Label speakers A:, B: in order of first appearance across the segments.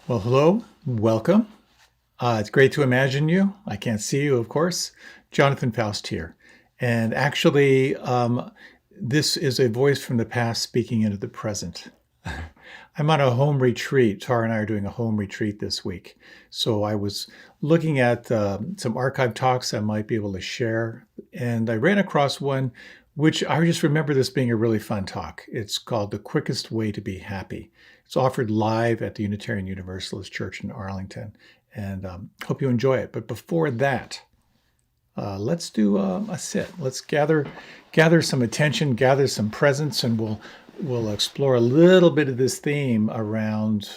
A: Well, hello, welcome. It's great to imagine you. I can't see you, of course. Jonathan Foust here. And actually, this is a voice from the past speaking into the present. I'm on a home retreat. Tara and I are doing a home retreat this week. So I was looking at some archive talks I might be able to share. And I ran across one, which I just remember this being a really fun talk. It's called The Quickest Way to Be Happy. It's offered live at the Unitarian Universalist Church in Arlington. And hope you enjoy it. But before that, let's do a sit. Let's gather some attention, gather some presence, and we'll explore a little bit of this theme around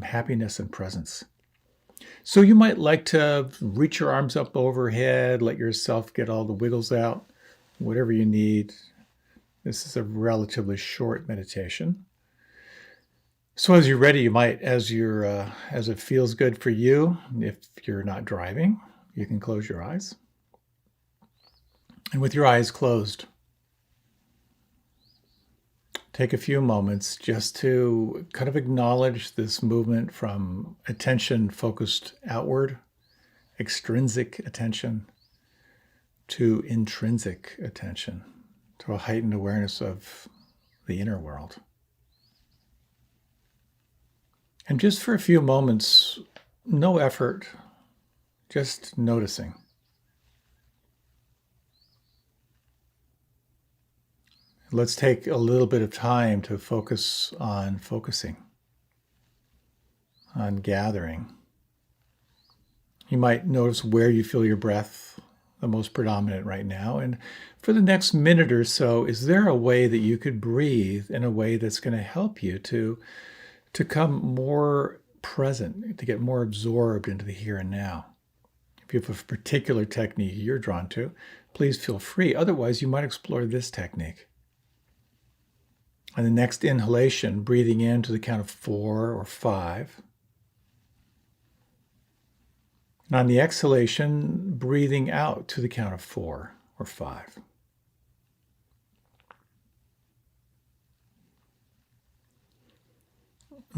A: happiness and presence. So you might like to reach your arms up overhead, let yourself get all the wiggles out, whatever you need. This is a relatively short meditation. So as you're ready, you might, as it feels good for you, if you're not driving, you can close your eyes. And with your eyes closed, take a few moments just to kind of acknowledge this movement from attention focused outward, extrinsic attention, to intrinsic attention, to a heightened awareness of the inner world. And just for a few moments, no effort, just noticing. Let's take a little bit of time to focus on focusing, on gathering. You might notice where you feel your breath the most predominant right now. And for the next minute or so, is there a way that you could breathe in a way that's going to help you to come more present, to get more absorbed into the here and now? If you have a particular technique you're drawn to, please feel free. Otherwise, you might explore this technique. On the next inhalation, breathing in to the count of 4 or 5. And on the exhalation, breathing out to the count of 4 or 5.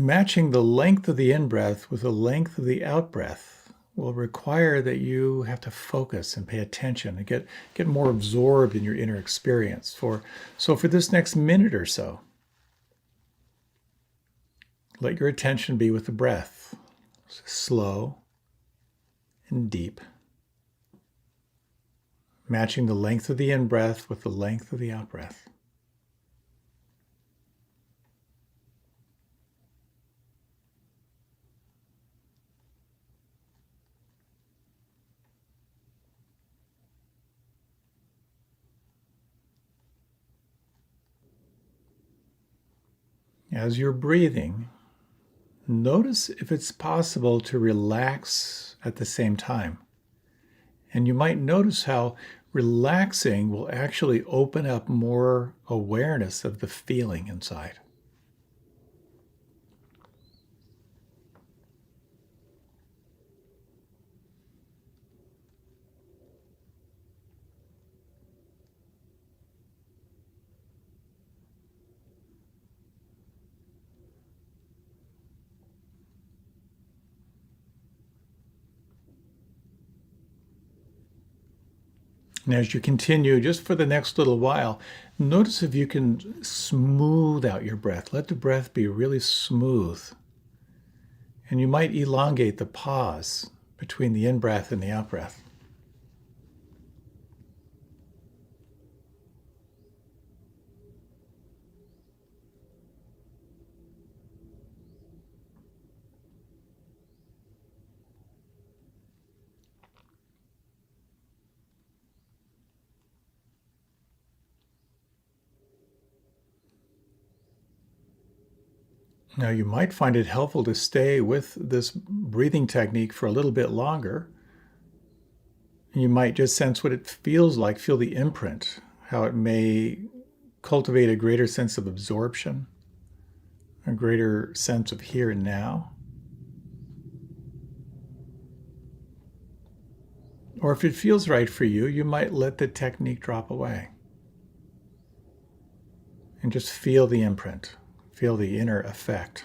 A: Matching the length of the in-breath with the length of the out-breath will require that you have to focus and pay attention and get more absorbed in your inner experience. So for this next minute or so, let your attention be with the breath, slow and deep, matching the length of the in-breath with the length of the out-breath. As you're breathing, notice if it's possible to relax at the same time. And you might notice how relaxing will actually open up more awareness of the feeling inside. And as you continue, just for the next little while, notice if you can smooth out your breath. Let the breath be really smooth. And you might elongate the pause between the in-breath and the out-breath. Now, you might find it helpful to stay with this breathing technique for a little bit longer. You might just sense what it feels like, feel the imprint, how it may cultivate a greater sense of absorption, a greater sense of here and now. Or if it feels right for you, you might let the technique drop away and just feel the imprint, feel the inner effect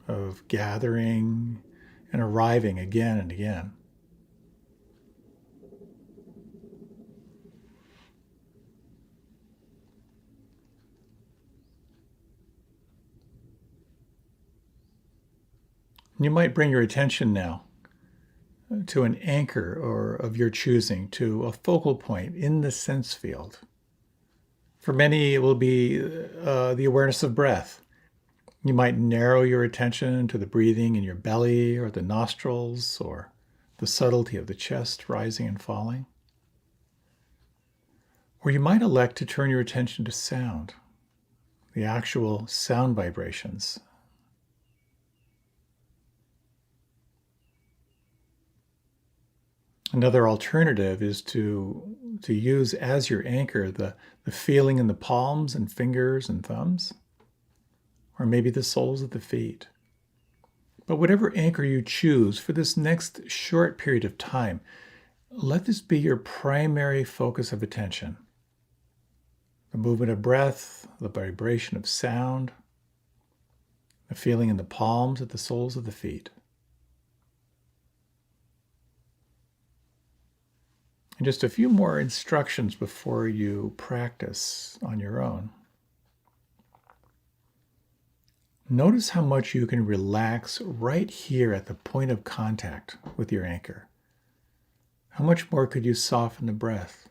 A: of gathering and arriving again and again. You might bring your attention now to an anchor or of your choosing, to a focal point in the sense field. For many, it will be the awareness of breath. You might narrow your attention to the breathing in your belly or the nostrils or the subtlety of the chest rising and falling. Or you might elect to turn your attention to sound, the actual sound vibrations. Another alternative is to use as your anchor the feeling in the palms and fingers and thumbs, or maybe the soles of the feet. But whatever anchor you choose for this next short period of time, let this be your primary focus of attention. The movement of breath, the vibration of sound, the feeling in the palms at the soles of the feet. And just a few more instructions before you practice on your own. Notice how much you can relax right here at the point of contact with your anchor. How much more could you soften the breath?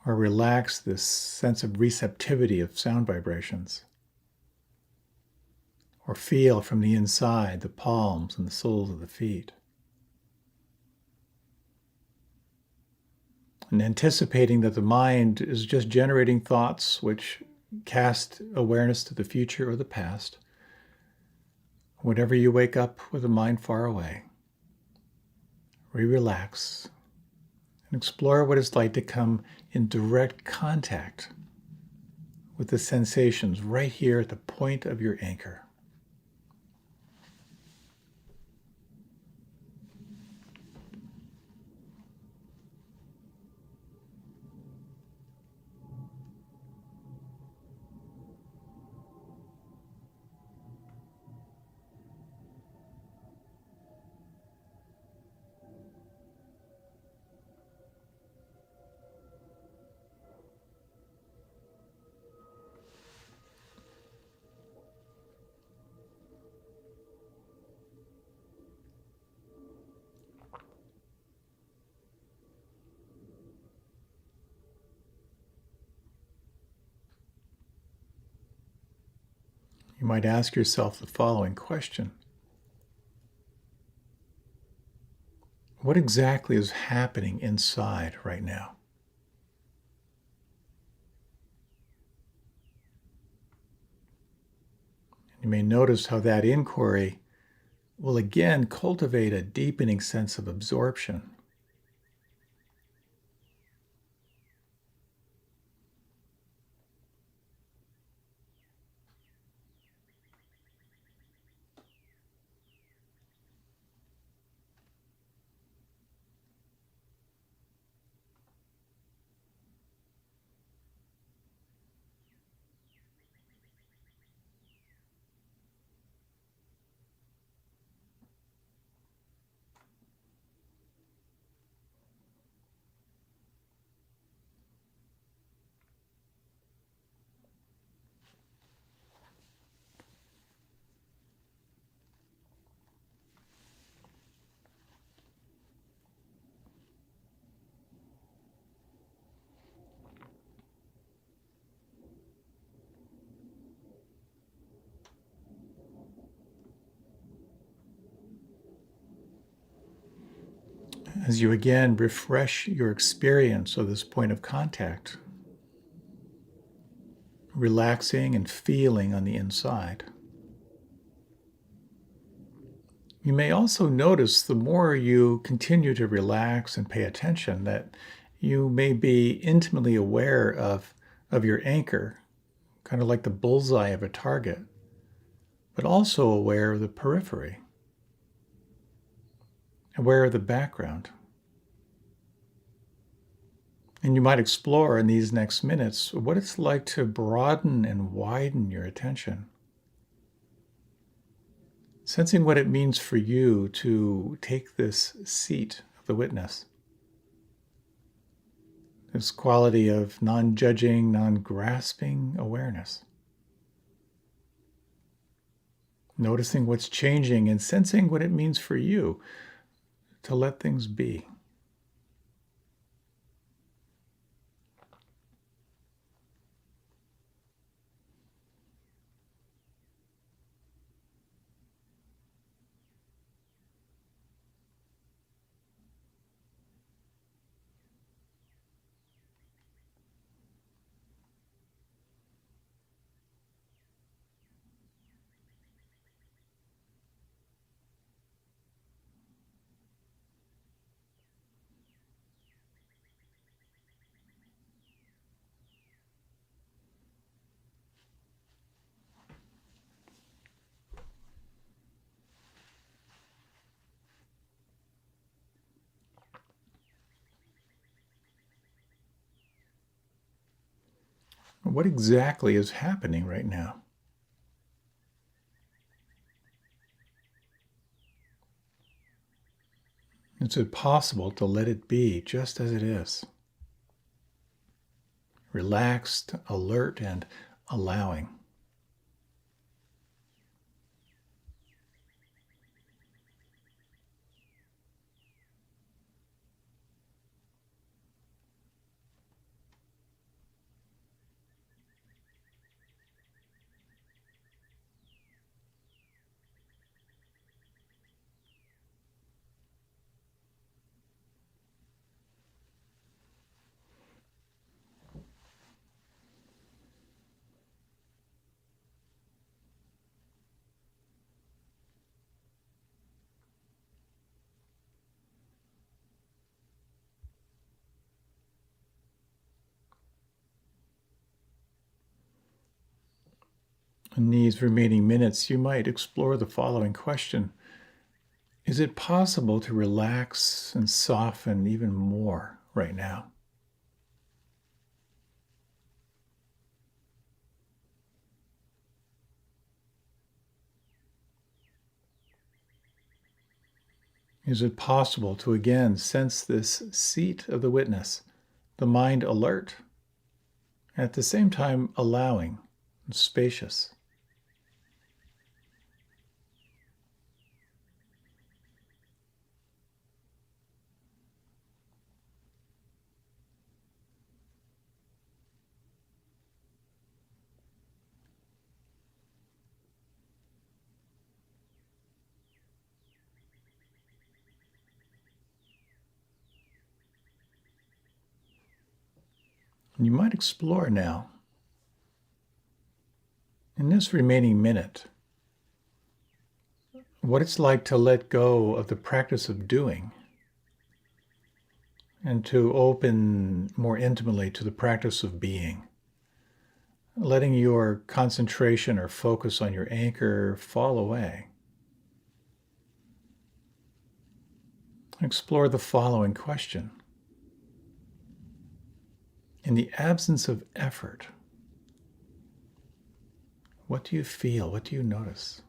A: Or relax this sense of receptivity of sound vibrations? Or feel from the inside the palms and the soles of the feet? And anticipating that the mind is just generating thoughts which cast awareness to the future or the past. Whenever you wake up with a mind far away, relax and explore what it's like to come in direct contact with the sensations right here at the point of your anchor. You might ask yourself the following question. What exactly is happening inside right now? You may notice how that inquiry will again cultivate a deepening sense of absorption. As you again refresh your experience of this point of contact, relaxing and feeling on the inside. You may also notice the more you continue to relax and pay attention that you may be intimately aware of your anchor, kind of like the bullseye of a target, but also aware of the periphery, aware of the background. And you might explore in these next minutes what it's like to broaden and widen your attention. Sensing what it means for you to take this seat of the witness. This quality of non-judging, non-grasping awareness. Noticing what's changing and sensing what it means for you to let things be. What exactly is happening right now? Is it possible to let it be just as it is? Relaxed, alert, and allowing. In these remaining minutes, you might explore the following question. Is it possible to relax and soften even more right now? Is it possible to again sense this seat of the witness, the mind alert, at the same time allowing and spacious? And you might explore now, in this remaining minute, what it's like to let go of the practice of doing and to open more intimately to the practice of being. Letting your concentration or focus on your anchor fall away. Explore the following question. In the absence of effort, what do you feel? What do you notice?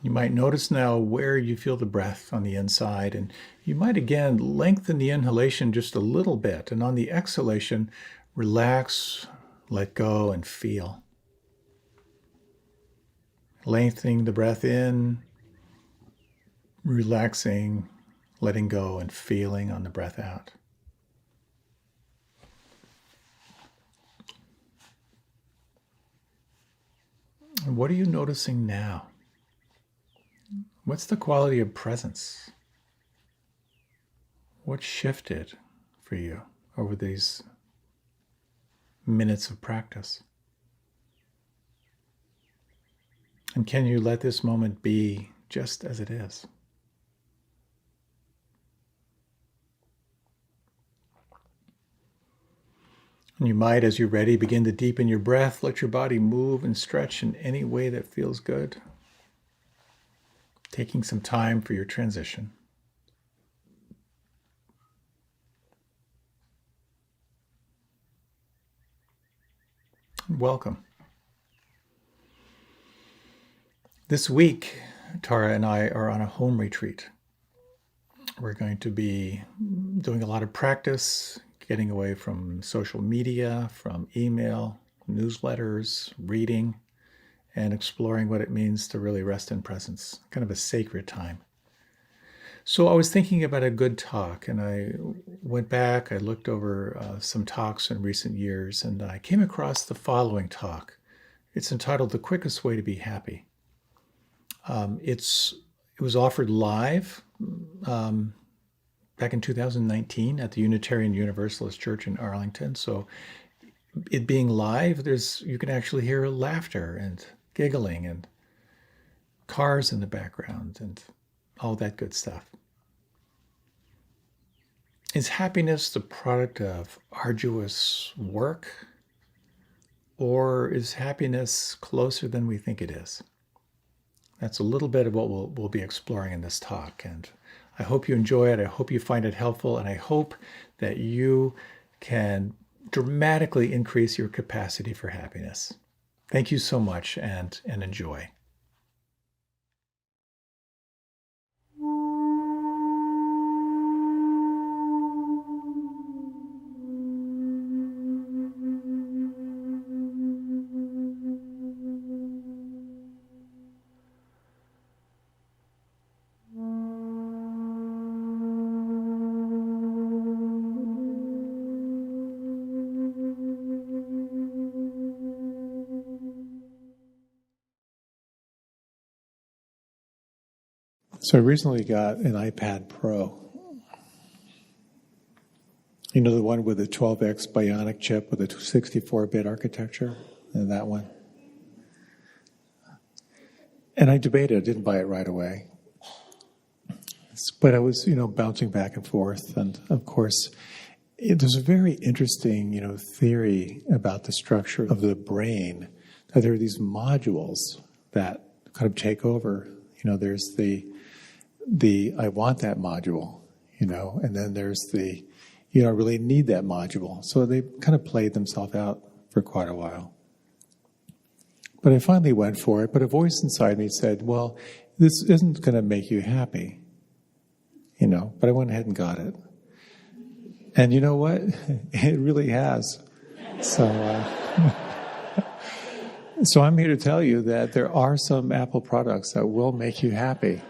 A: You might notice now where you feel the breath on the inside, and you might again lengthen the inhalation just a little bit, and on the exhalation, relax, let go, and feel. Lengthening the breath in, relaxing, letting go, and feeling on the breath out. And what are you noticing now? What's the quality of presence? What shifted for you over these minutes of practice? And can you let this moment be just as it is. And you might, as you're ready, begin to deepen your breath. Let your body move and stretch in any way that feels good. Taking some time for your transition. Welcome. This week, Tara and I are on a home retreat. We're going to be doing a lot of practice, getting away from social media, from email, newsletters, reading, and exploring what it means to really rest in presence, kind of a sacred time. So I was thinking about a good talk, and I went back, I looked over some talks in recent years, and I came across the following talk. It's entitled The Quickest Way to Be Happy. It was offered live back in 2019 at the Unitarian Universalist Church in Arlington. So it being live, you can actually hear laughter and giggling and cars in the background and all that good stuff. Is happiness the product of arduous work, or is happiness closer than we think it is? That's a little bit of what we'll be exploring in this talk. And I hope you enjoy it. I hope you find it helpful. And I hope that you can dramatically increase your capacity for happiness. Thank you so much, and enjoy. So I recently got an iPad Pro. You know, the one with the 12X Bionic chip with a 64-bit architecture? And that one. And I debated, I didn't buy it right away. But I was, bouncing back and forth. And of course, there's a very interesting, theory about the structure of the brain, that there are these modules that kind of take over. There's the I want that module, and then there's the, I really need that module. So they kind of played themselves out for quite a while. But I finally went for it, but a voice inside me said, well, this isn't going to make you happy, but I went ahead and got it. And you know what? It really has. So, so I'm here to tell you that there are some Apple products that will make you happy.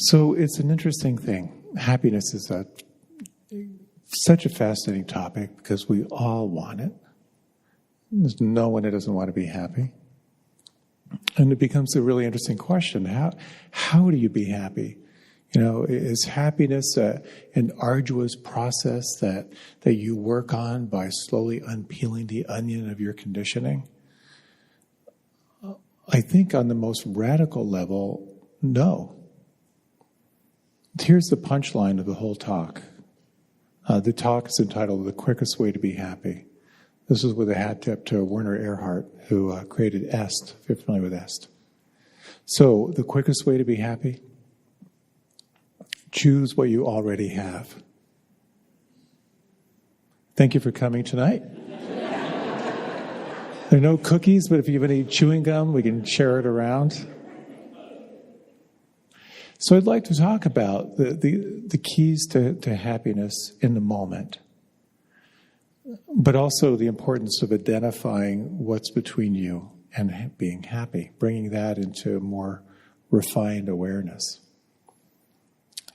A: So it's an interesting thing. Happiness is such a fascinating topic because we all want it. There's no one that doesn't want to be happy. And it becomes a really interesting question. How do you be happy? Is happiness an arduous process that you work on by slowly unpeeling the onion of your conditioning? I think on the most radical level, no. Here's the punchline of the whole talk. The talk is entitled The Quickest Way to Be Happy. This is with a hat tip to Werner Erhard, who created EST, if you're familiar with EST. So, the quickest way to be happy? Choose what you already have. Thank you for coming tonight. There are no cookies, but if you have any chewing gum, we can share it around. So I'd like to talk about the keys to happiness in the moment, but also the importance of identifying what's between you and being happy, bringing that into more refined awareness.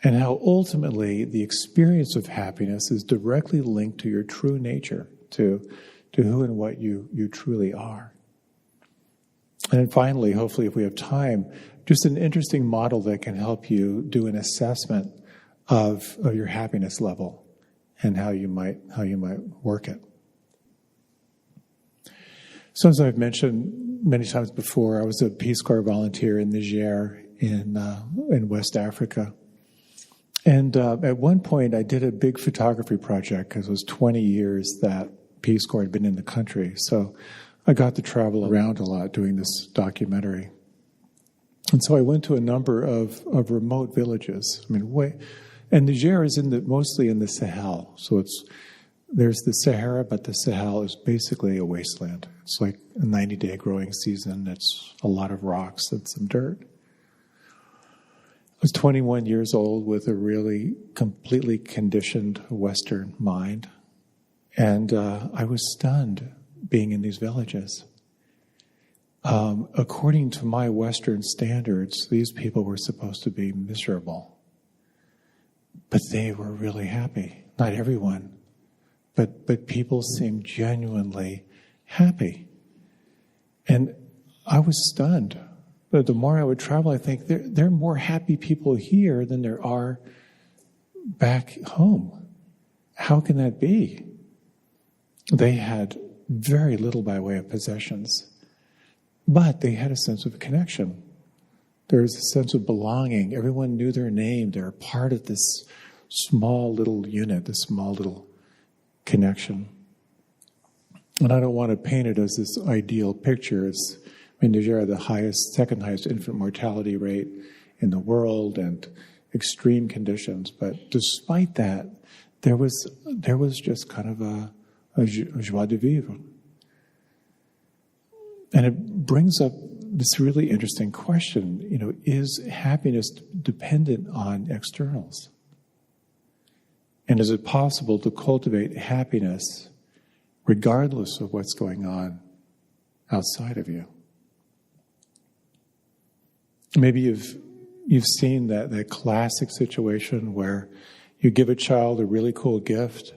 A: And how ultimately the experience of happiness is directly linked to your true nature, to who and what you truly are. And then finally, hopefully if we have time, just an interesting model that can help you do an assessment of your happiness level and how you might work it.
B: So as I've mentioned many times before, I was a Peace Corps volunteer in Niger in West Africa. And at one point, I did a big photography project because it was 20 years that Peace Corps had been in the country. So I got to travel around a lot doing this documentary. And so I went to a number of remote villages. And Niger is mostly in the Sahel. So there's the Sahara, but the Sahel is basically a wasteland. It's like a 90-day growing season. It's a lot of rocks and some dirt. I was 21 years old with a really completely conditioned Western mind. And I was stunned being in these villages. According to my Western standards, these people were supposed to be miserable. But they were really happy. Not everyone, but people seemed genuinely happy. And I was stunned. But the more I would travel, I think there are more happy people here than there are back home. How can that be? They had very little by way of possessions, but they had a sense of connection. There was a sense of belonging. Everyone knew their name. They were part of this small little unit, this small little connection. And I don't want to paint it as this ideal picture. Niger had the second highest infant mortality rate in the world and extreme conditions. But despite that, there was just kind of a joie de vivre. And it brings up this really interesting question, is happiness dependent on externals? And is it possible to cultivate happiness regardless of what's going on outside of you? Maybe you've seen that classic situation where you give a child a really cool gift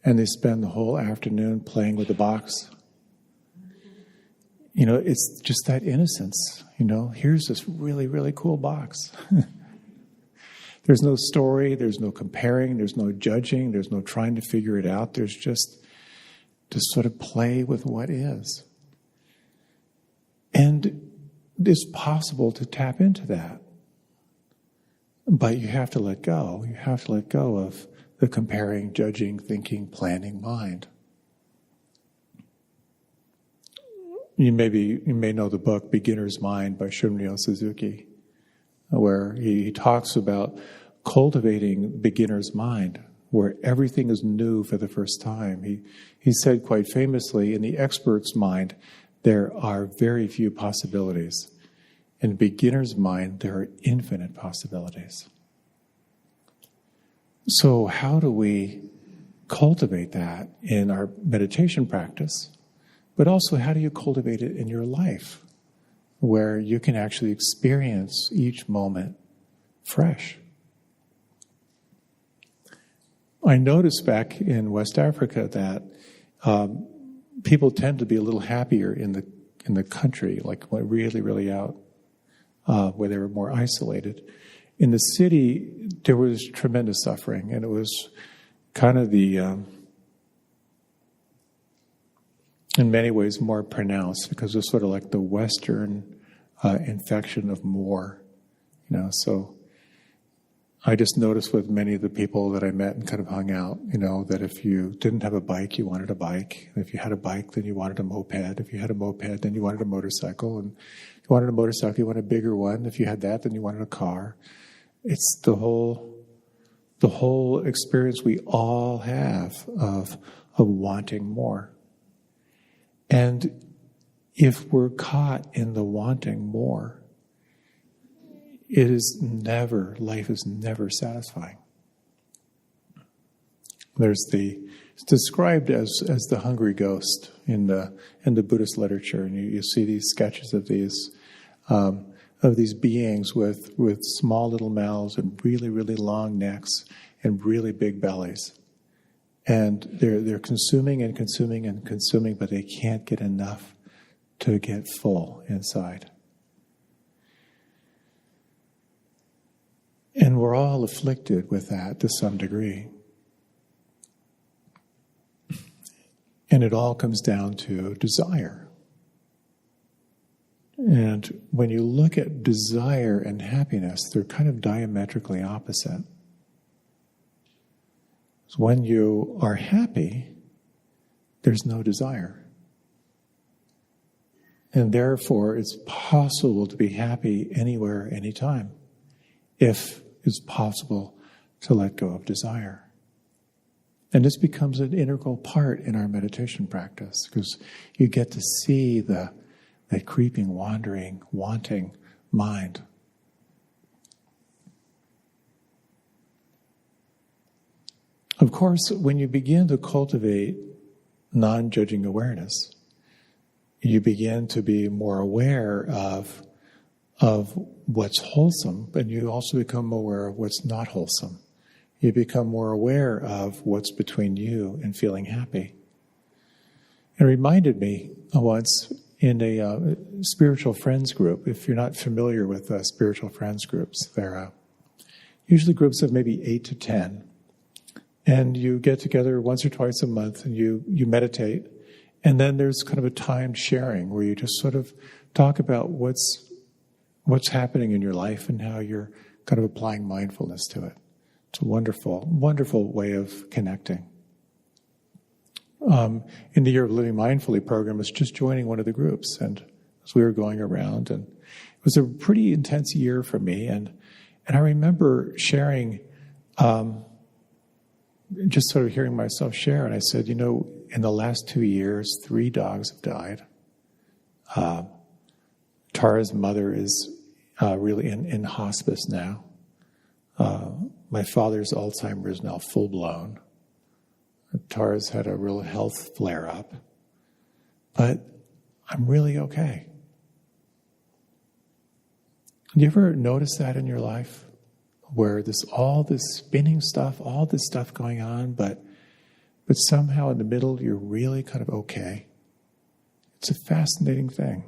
B: and they spend the whole afternoon playing with the box. It's just that innocence. Here's this really, really cool box. There's no story, there's no comparing, there's no judging, there's no trying to figure it out. There's just to sort of play with what is. And it's possible to tap into that. But you have to let go. You have to let go of the comparing, judging, thinking, planning mind. You may know the book Beginner's Mind by Shunryo Suzuki, where he talks about cultivating beginner's mind, where everything is new for the first time. He said quite famously, in the expert's mind, there are very few possibilities. In beginner's mind, there are infinite possibilities. So how do we cultivate that in our meditation practice? But also, how do you cultivate it in your life, where you can actually experience each moment fresh? I noticed back in West Africa that people tend to be a little happier in the country, like really, really out, where they were more isolated. In the city, there was tremendous suffering, and it was kind of in many ways more pronounced because it was sort of like the Western infection of more, So I just noticed with many of the people that I met and kind of hung out, that if you didn't have a bike, you wanted a bike. If you had a bike, then you wanted a moped. If you had a moped, then you wanted a motorcycle. And if you wanted a motorcycle, you wanted a bigger one. If you had that, then you wanted a car. It's the whole experience we all have of wanting more. And if we're caught in the wanting more, life is never satisfying. It's described as the hungry ghost in the Buddhist literature, and you see these sketches of these beings with small little mouths and really, really long necks and really big bellies. And they're consuming and consuming and consuming, but they can't get enough to get full inside. And we're all afflicted with that to some degree. And it all comes down to desire. And when you look at desire and happiness, they're kind of diametrically opposite. So when you are happy, there's no desire. And therefore, it's possible to be happy anywhere, anytime, if it's possible to let go of desire. And this becomes an integral part in our meditation practice, because you get to see that creeping, wandering, wanting mind. Of course, when you begin to cultivate non-judging awareness, you begin to be more aware of what's wholesome, but you also become aware of what's not wholesome. You become more aware of what's between you and feeling happy. It reminded me once in a spiritual friends group. If you're not familiar with spiritual friends groups, they're usually groups of maybe 8 to 10. And you get together once or twice a month and you meditate. And then there's kind of a timed sharing where you just sort of talk about what's happening in your life and how you're kind of applying mindfulness to it. It's a wonderful, wonderful way of connecting. In the Year of Living Mindfully program, I was just joining one of the groups, and as we were going around, and it was a pretty intense year for me. And I remember sharing, just sort of hearing myself share, and I said, in the last 2 years, 3 dogs have died. Tara's mother is really in hospice now. My father's Alzheimer's is now full-blown. Tara's had a real health flare-up. But I'm really okay. Do you ever notice that in your life? Where there's all this spinning stuff, all this stuff going on, but somehow in the middle you're really kind of okay. It's a fascinating thing.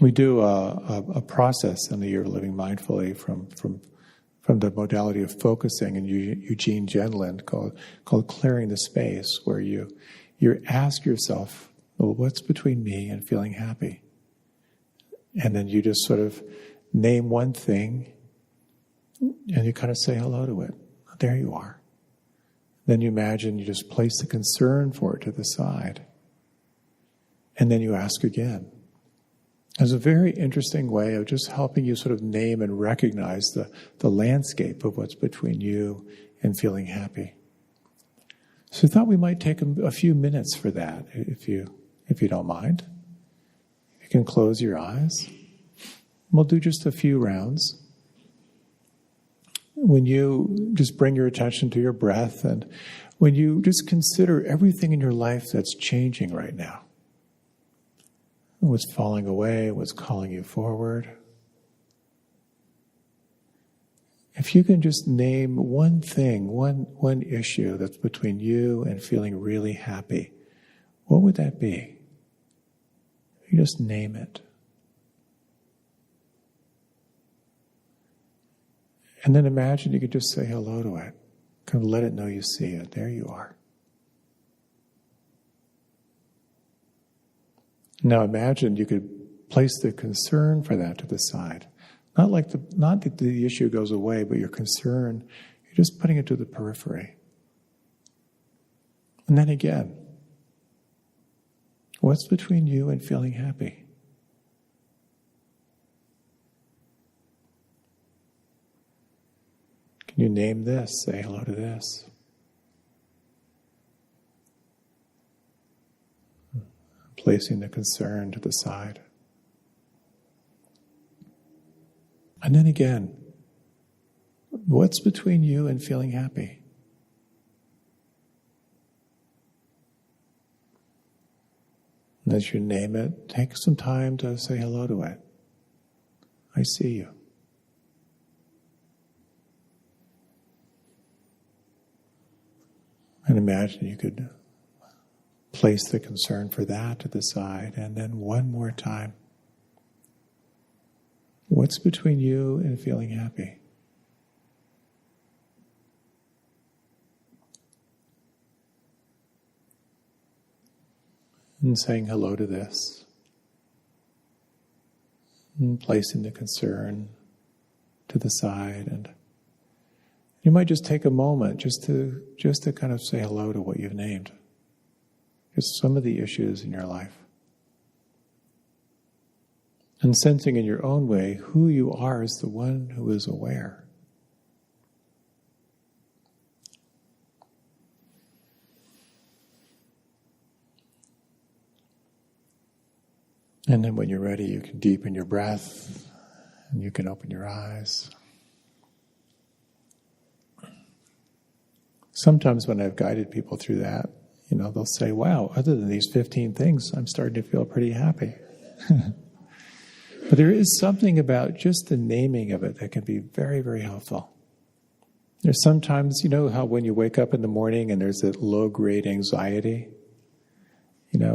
B: We do a process in the Year of Living Mindfully from the modality of focusing in Eugene Gendlin called clearing the space, where you ask yourself, well, what's between me and feeling happy? And then you just sort of name one thing and you kind of say hello to it. There you are. Then you imagine you just place the concern for it to the side. And then you ask again. It's a very interesting way of just helping you sort of name and recognize the landscape of what's between you and feeling happy. So I thought we might take a few minutes for that, if you don't mind. You can close your eyes. We'll do just a few rounds. When you just bring your attention to your breath, and when you just consider everything in your life that's changing right now. What's falling away, what's calling you forward. If you can just name one thing, one issue that's between you and feeling really happy, what would that be? You just name it. And then imagine you could just say hello to it. Kind of let it know you see it. There you are. Now imagine you could place the concern for that to the side. Not that the issue goes away, but your concern, you're just putting it to the periphery. And then again, what's between you and feeling happy? Can you name this? Say hello to this. Placing the concern to the side. And then again, what's between you and feeling happy? And as you name it, take some time to say hello to it. I see you. And imagine you could place the concern for that to the side, and then one more time. What's between you and feeling happy? and saying hello to this, and placing the concern to the side, and you might just take a moment just to kind of say hello to what you've named. Just some of the issues in your life. And sensing in your own way who you are as the one who is aware. And then when you're ready, you can deepen your breath and you can open your eyes. Sometimes when I've guided people through that, they'll say, wow, other than these 15 things, I'm starting to feel pretty happy. But there is something about just the naming of it that can be very, very helpful. There's sometimes, how when you wake up in the morning and there's that low-grade anxiety,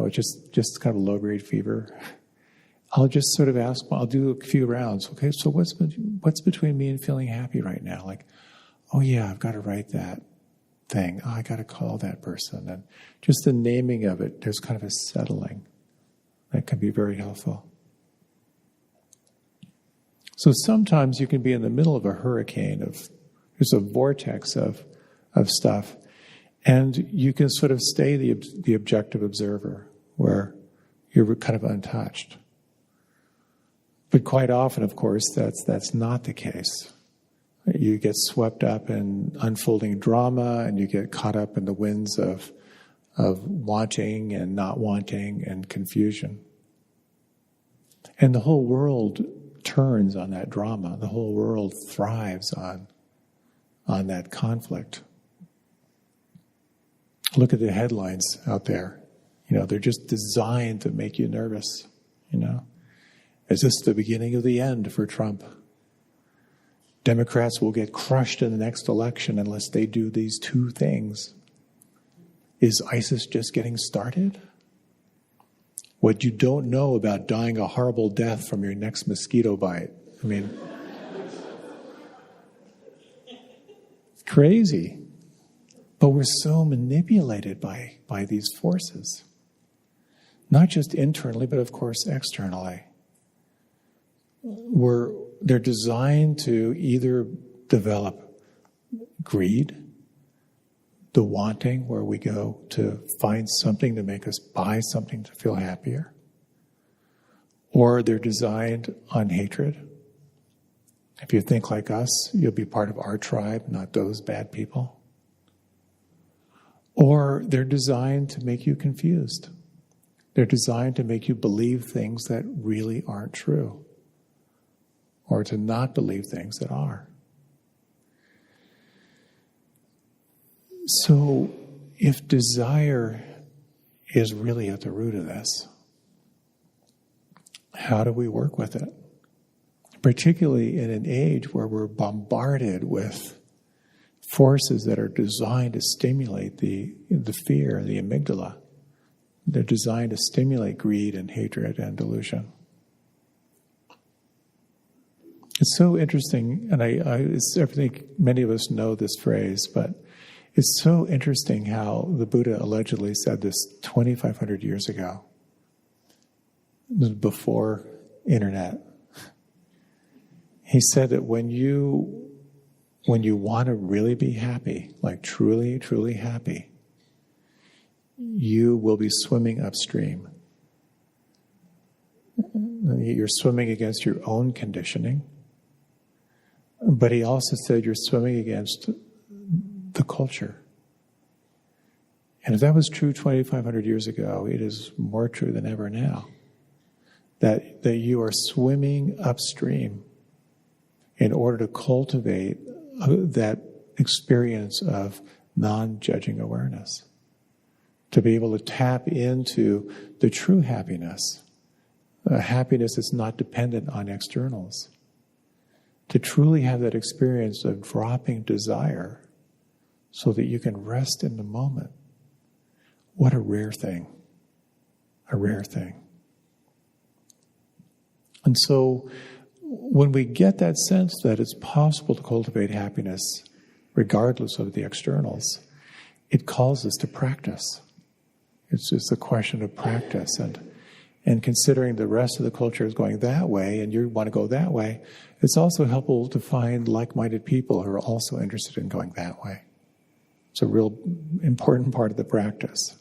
B: just kind of low-grade fever, I'll just sort of ask, I'll do a few rounds. Okay, so what's between me and feeling happy right now? Like, oh yeah, I've got to write that thing. Oh, I got to call that person. And just the naming of it, there's kind of a settling that can be very helpful. So sometimes you can be in the middle of a hurricane there's a vortex of stuff, and you can sort of stay the objective observer where you're kind of untouched. But quite often, of course, that's not the case. You get swept up in unfolding drama, and you get caught up in the winds of wanting and not wanting and confusion. And the whole world turns on that drama. The whole world thrives on that conflict. Look at the headlines out there. They're just designed to make you nervous. Is this the beginning of the end for Trump? Democrats will get crushed in the next election unless they do these two things. Is ISIS just getting started? What you don't know about dying a horrible death from your next mosquito bite. Crazy. But we're so manipulated by these forces. Not just internally, but of course externally. They're designed to either develop greed, the wanting, where we go to find something to make us buy something to feel happier, or they're designed on hatred. If you think like us, you'll be part of our tribe, not those bad people. Or they're designed to make you confused. They're designed to make you believe things that really aren't true, or to not believe things that are. So, if desire is really at the root of this, how do we work with it? Particularly in an age where we're bombarded with forces that are designed to stimulate the fear, the amygdala. They're designed to stimulate greed and hatred and delusion. It's so interesting, and I think many of us know this phrase, but it's so interesting how the Buddha allegedly said this 2,500 years ago, before internet. He said that when you want to really be happy, like truly, truly happy, you will be swimming upstream. You're swimming against your own conditioning. But he also said you're swimming against the culture. And if that was true 2,500 years ago, it is more true than ever now. That you are swimming upstream in order to cultivate that experience of non-judging awareness. To be able to tap into the true happiness, a happiness that's not dependent on externals. To truly have that experience of dropping desire so that you can rest in the moment. What a rare thing. A rare thing. And so when we get that sense that it's possible to cultivate happiness regardless of the externals, it calls us to practice. It's just a question of practice. And considering the rest of the culture is going that way and you want to go that way, it's also helpful to find like-minded people who are also interested in going that way. It's a real important part of the practice.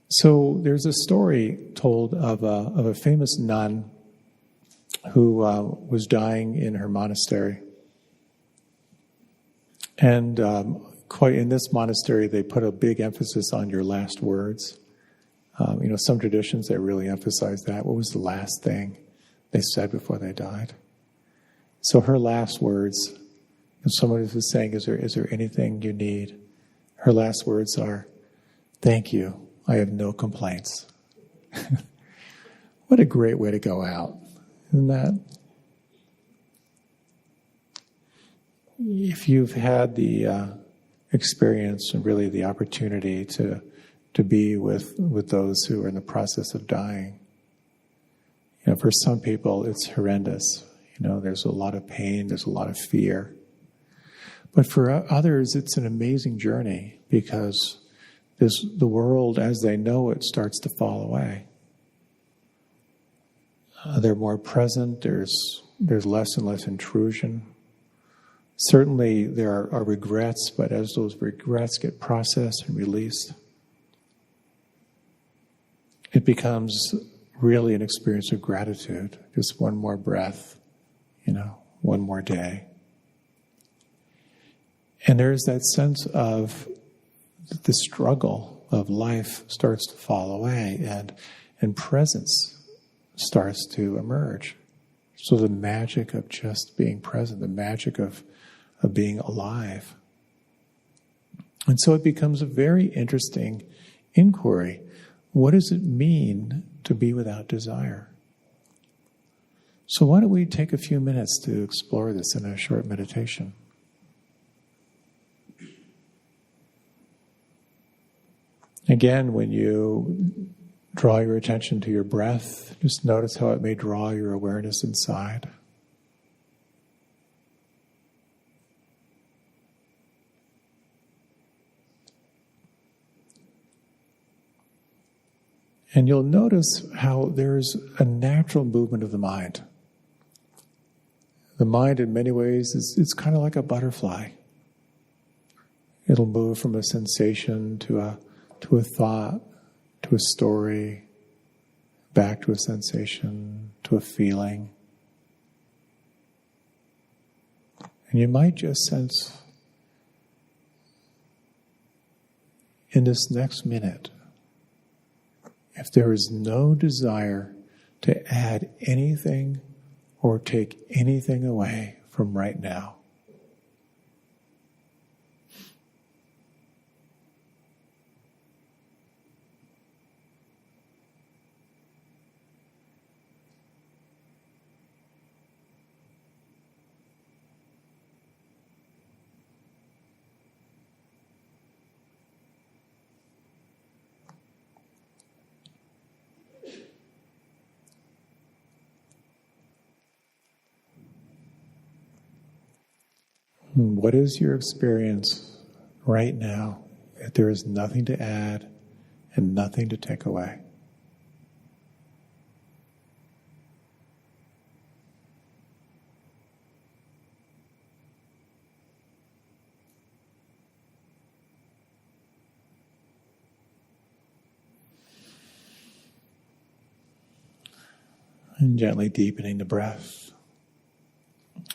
B: So there's a story told of a famous nun who was dying in her monastery. And quite in this monastery, they put a big emphasis on your last words. Some traditions, they really emphasize that. What was the last thing they said before they died? So her last words, if someone was saying, is there anything you need? Her last words are, "Thank you, I have no complaints." What a great way to go out, isn't that? If you've had the experience and really the opportunity to be with those who are in the process of dying, for some people it's horrendous. There's a lot of pain, there's a lot of fear. But for others, it's an amazing journey because the world as they know it starts to fall away. They're more present, there's less and less intrusion. Certainly there are regrets, but as those regrets get processed and released, it becomes really an experience of gratitude. Just one more breath, one more day. And there's that sense of the struggle of life starts to fall away and presence starts to emerge. So the magic of just being present, the magic of being alive. And so it becomes a very interesting inquiry. What does it mean to be without desire? So why don't we take a few minutes to explore this in a short meditation? Again, when you draw your attention to your breath, just notice how it may draw your awareness inside. And you'll notice how there's a natural movement of the mind. The mind, in many ways, it's kind of like a butterfly. It'll move from a sensation to a thought, to a story, back to a sensation, to a feeling. And you might just sense in this next minute, if there is no desire to add anything or take anything away from right now, what is your experience right now if there is nothing to add and nothing to take away? And gently deepening the breath.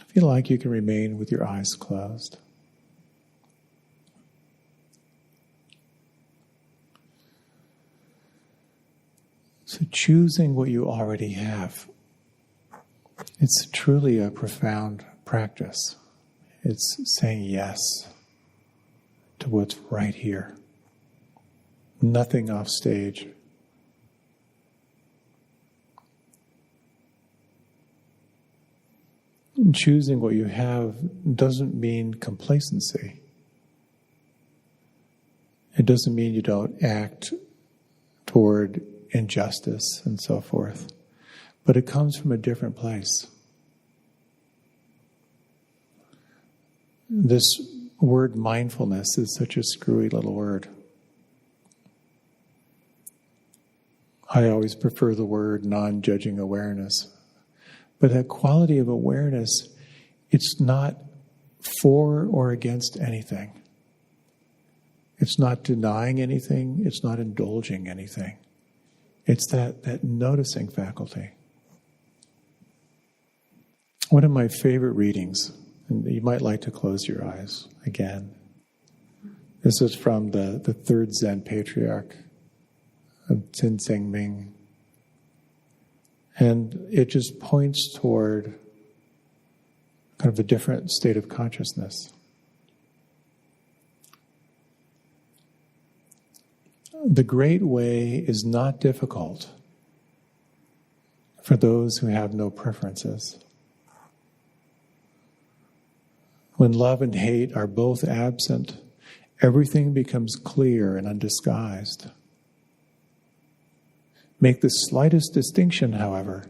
B: If you like, you can remain with your eyes closed. So choosing what you already have, it's truly a profound practice. It's saying yes to what's right here. Nothing off stage. Choosing what you have doesn't mean complacency. It doesn't mean you don't act toward injustice and so forth. But it comes from a different place. This word mindfulness is such a screwy little word. I always prefer the word non-judging awareness. But that quality of awareness, it's not for or against anything. It's not denying anything. It's not indulging anything. It's that noticing faculty. One of my favorite readings, and you might like to close your eyes again. This is from the third Zen patriarch of Tsintseng Ming. And it just points toward kind of a different state of consciousness. The great way is not difficult for those who have no preferences. When love and hate are both absent, everything becomes clear and undisguised. Make the slightest distinction, however,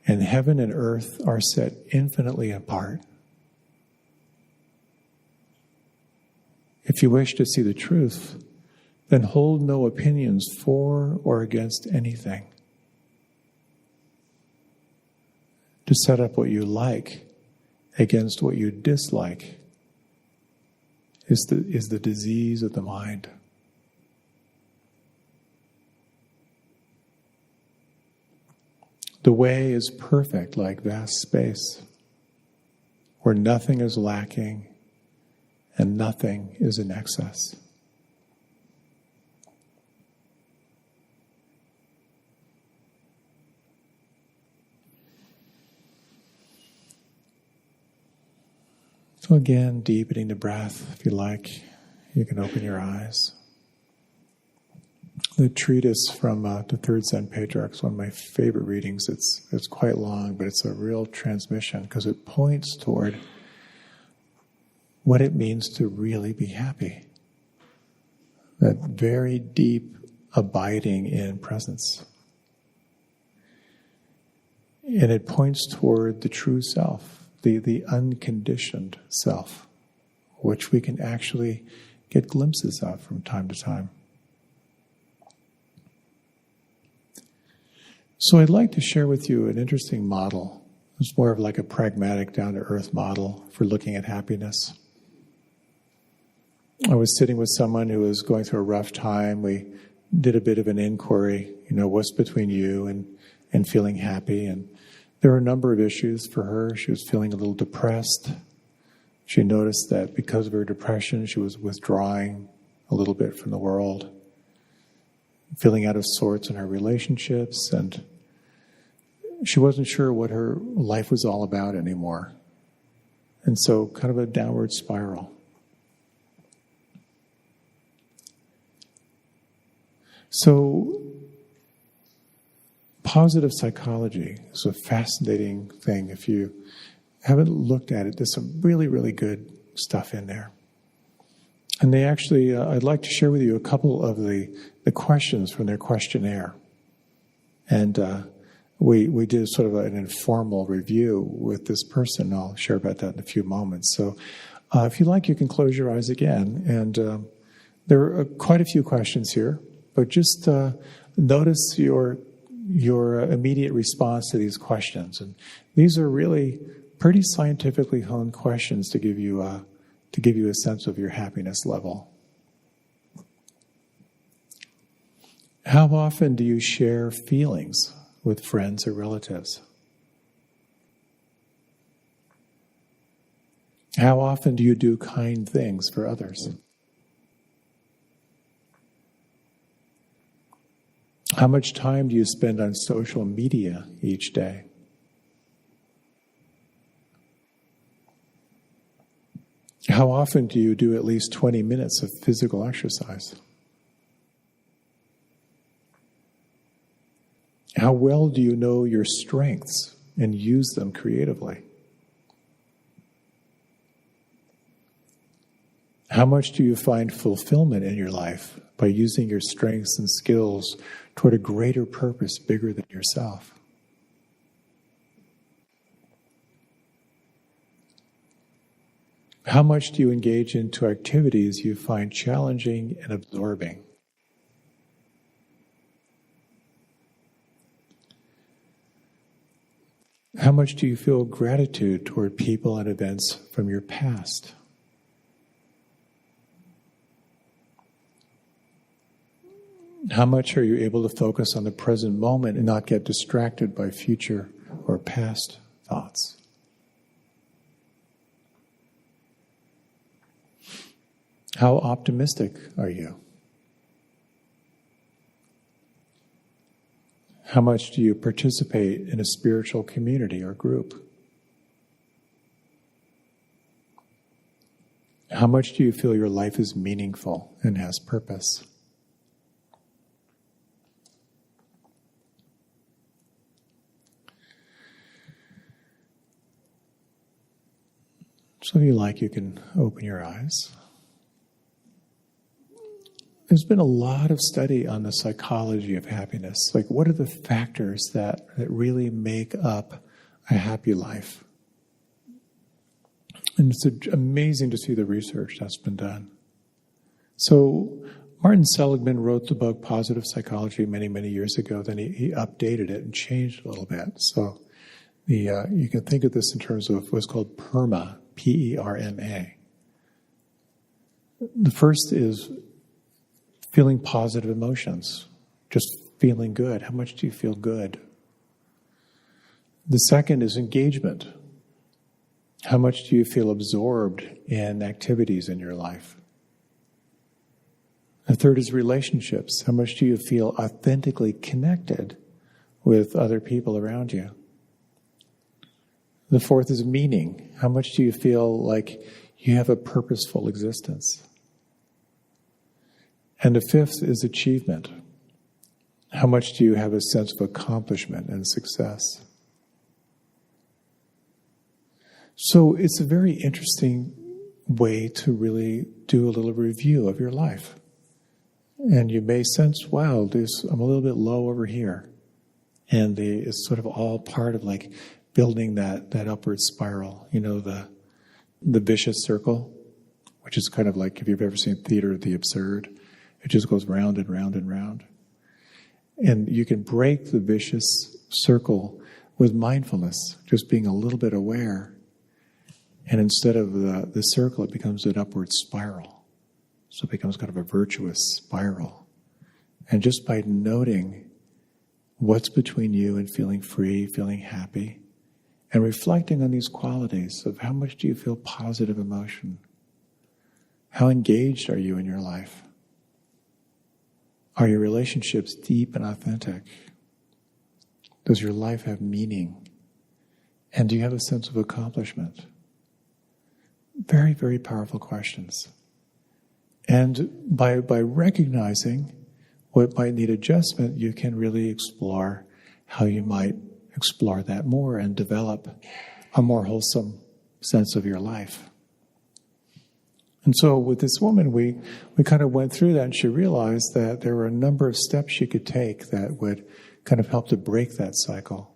B: and heaven and earth are set infinitely apart. If you wish to see the truth, then hold no opinions for or against anything. To set up what you like against what you dislike is the disease of the mind. The way is perfect like vast space, where nothing is lacking and nothing is in excess. So again, deepening the breath, if you like, you can open your eyes. The treatise from the Third Zen Patriarch is one of my favorite readings. It's quite long, but it's a real transmission because it points toward what it means to really be happy. That very deep abiding in presence. And it points toward the true self. The unconditioned self, which we can actually get glimpses of from time to time. So I'd like to share with you an interesting model. It's more of like a pragmatic, down-to-earth model for looking at happiness. I was sitting with someone who was going through a rough time. We did a bit of an inquiry, what's between you and feeling happy, and there were a number of issues for her. She was feeling a little depressed. She noticed that because of her depression, she was withdrawing a little bit from the world, feeling out of sorts in her relationships, and she wasn't sure what her life was all about anymore. And so kind of a downward spiral. So positive psychology is a fascinating thing. If you haven't looked at it, there's some really, really good stuff in there. And they actually, I'd like to share with you a couple of the questions from their questionnaire. And we did sort of an informal review with this person. I'll share about that in a few moments. So if you like, you can close your eyes again. And there are quite a few questions here, but just notice your immediate response to these questions. And these are really pretty scientifically honed questions to give you a sense of your happiness level. How often do you share feelings with friends or relatives? How often do you do kind things for others? How much time do you spend on social media each day? How often do you do at least 20 minutes of physical exercise? How well do you know your strengths and use them creatively? How much do you find fulfillment in your life by using your strengths and skills toward a greater purpose bigger than yourself? How much do you engage into activities you find challenging and absorbing? How much do you feel gratitude toward people and events from your past? How much are you able to focus on the present moment and not get distracted by future or past thoughts? How optimistic are you? How much do you participate in a spiritual community or group? How much do you feel your life is meaningful and has purpose? So if you like, you can open your eyes. There's been a lot of study on the psychology of happiness. Like, what are the factors that really make up a happy life? And it's amazing to see the research that's been done. So Martin Seligman wrote the book Positive Psychology many, many years ago. Then he updated it and changed it a little bit. So you can think of this in terms of what's called PERMA, P-E-R-M-A. The first is feeling positive emotions, just feeling good. How much do you feel good? The second is engagement. How much do you feel absorbed in activities in your life? The third is relationships. How much do you feel authentically connected with other people around you? The fourth is meaning. How much do you feel like you have a purposeful existence? And the fifth is achievement. How much do you have a sense of accomplishment and success? So it's a very interesting way to really do a little review of your life. And you may sense, wow, I'm a little bit low over here. And it's sort of all part of like building that upward spiral, the vicious circle, which is kind of like, if you've ever seen Theater of the Absurd, it just goes round and round and round. And you can break the vicious circle with mindfulness, just being a little bit aware. And instead of the circle, it becomes an upward spiral. So it becomes kind of a virtuous spiral. And just by noting what's between you and feeling free, feeling happy, and reflecting on these qualities of how much do you feel positive emotion? How engaged are you in your life? Are your relationships deep and authentic? Does your life have meaning? And do you have a sense of accomplishment? Very, very powerful questions. And by recognizing what might need adjustment, you can really explore how you might explore that more and develop a more wholesome sense of your life. And so with this woman, we kind of went through that, and she realized that there were a number of steps she could take that would kind of help to break that cycle.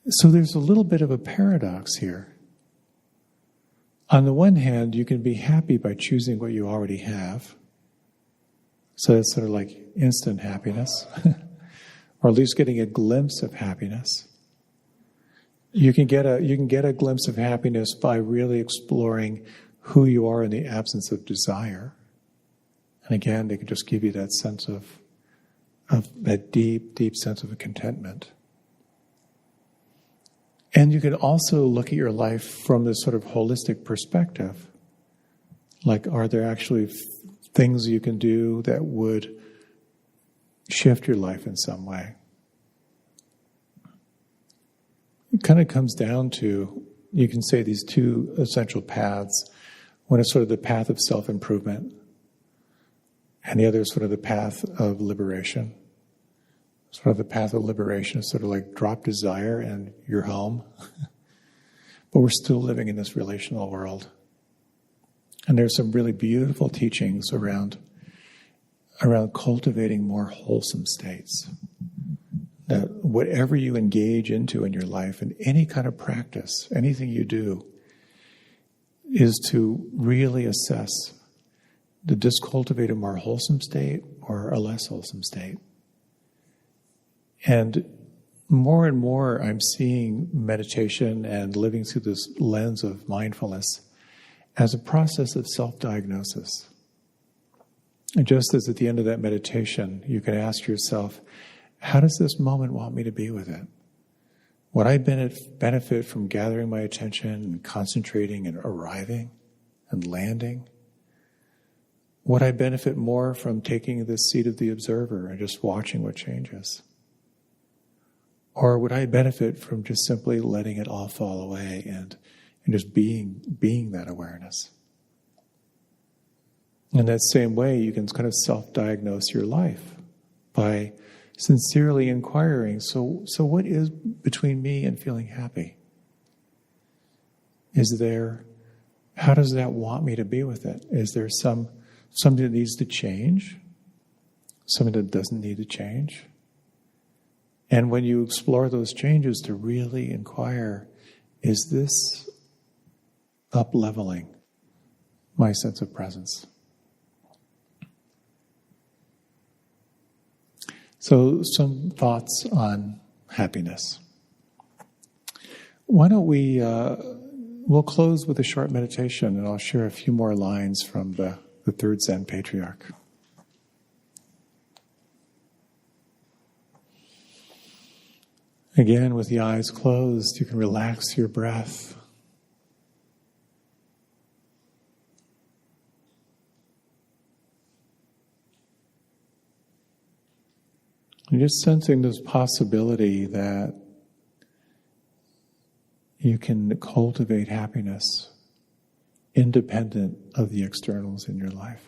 B: So there's a little bit of a paradox here. On the one hand, you can be happy by choosing what you already have. So it's sort of like instant happiness, or at least getting a glimpse of happiness. You can get a glimpse of happiness by really exploring who you are in the absence of desire. And again, they can just give you that sense of that deep, deep sense of contentment. And you can also look at your life from this sort of holistic perspective. Like, are there actually things you can do that would shift your life in some way? It kind of comes down to, you can say, these two essential paths. One is sort of the path of self-improvement, and the other is sort of the path of liberation. Sort of the path of liberation is sort of like drop desire and you're home. But we're still living in this relational world. And there's some really beautiful teachings around cultivating more wholesome states. That whatever you engage into in your life, in any kind of practice, anything you do, is to really assess, did this cultivate a more wholesome state or a less wholesome state? And more and more I'm seeing meditation and living through this lens of mindfulness as a process of self-diagnosis. And just as at the end of that meditation, you can ask yourself, how does this moment want me to be with it? Would I benefit from gathering my attention and concentrating and arriving and landing? Would I benefit more from taking the seat of the observer and just watching what changes? Or would I benefit from just simply letting it all fall away and just being that awareness? In that same way, you can kind of self-diagnose your life by sincerely inquiring, so what is between me and feeling happy? How does that want me to be with it? Is there something that needs to change? Something that doesn't need to change? And when you explore those changes, to really inquire, is this up-leveling my sense of presence? So, some thoughts on happiness. Why don't we'll close with a short meditation, and I'll share a few more lines from the third Zen patriarch. Again, with the eyes closed, you can relax your breath. You're just sensing this possibility that you can cultivate happiness independent of the externals in your life.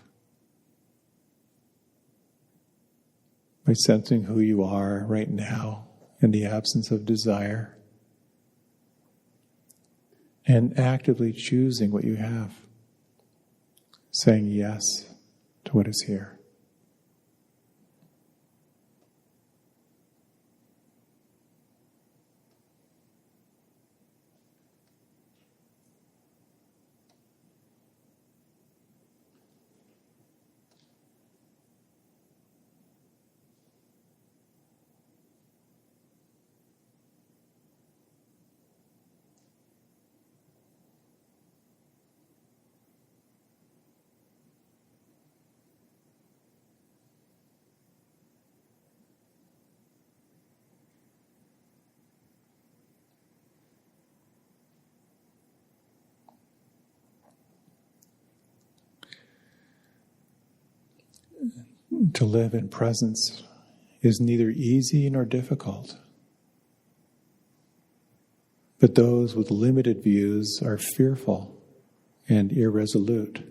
B: By sensing who you are right now in the absence of desire and actively choosing what you have, saying yes to what is here. To live in presence is neither easy nor difficult. But those with limited views are fearful and irresolute.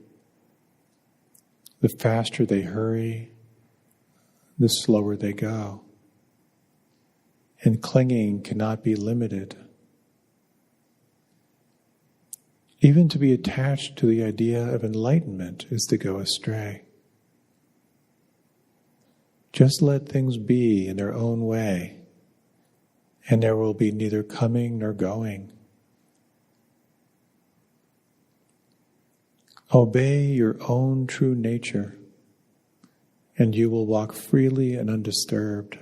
B: The faster they hurry, the slower they go. And clinging cannot be limited. Even to be attached to the idea of enlightenment is to go astray. Just let things be in their own way, and there will be neither coming nor going. Obey your own true nature, and you will walk freely and undisturbed.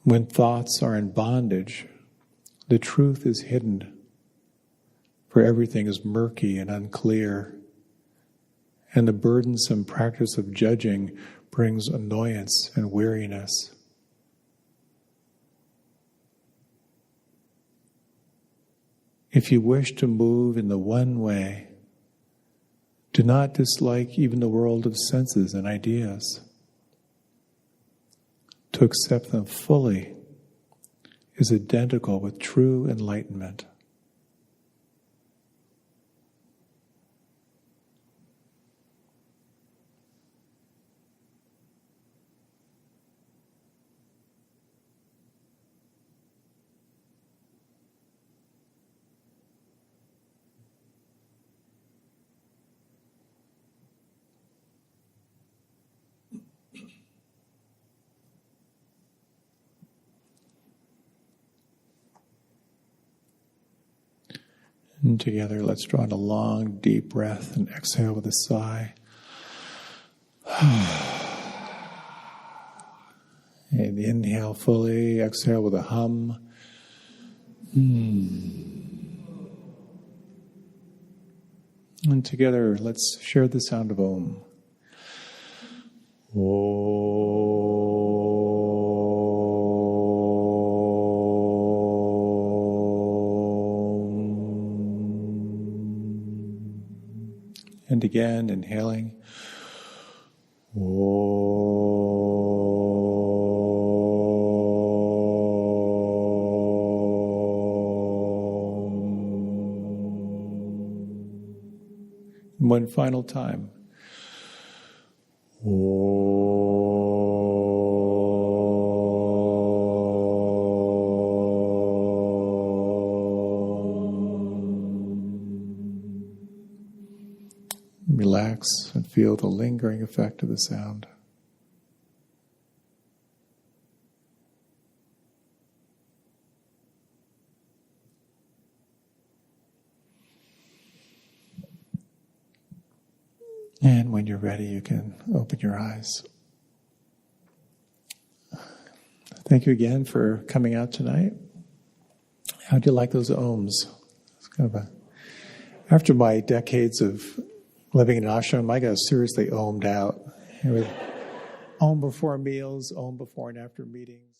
B: When thoughts are in bondage, the truth is hidden, for everything is murky and unclear. And the burdensome practice of judging brings annoyance and weariness. If you wish to move in the one way, do not dislike even the world of senses and ideas. To accept them fully is identical with true enlightenment. And together, let's draw in a long, deep breath and exhale with a sigh. And inhale fully, exhale with a hum. And together, let's share the sound of Om. And again, inhaling. One final time. Relax and feel the lingering effect of the sound. And when you're ready, you can open your eyes. Thank you again for coming out tonight. How do you like those Oms? It's kind of after my decades of living in an ashram, I got seriously Om'd out. Om before meals, Om before and after meetings.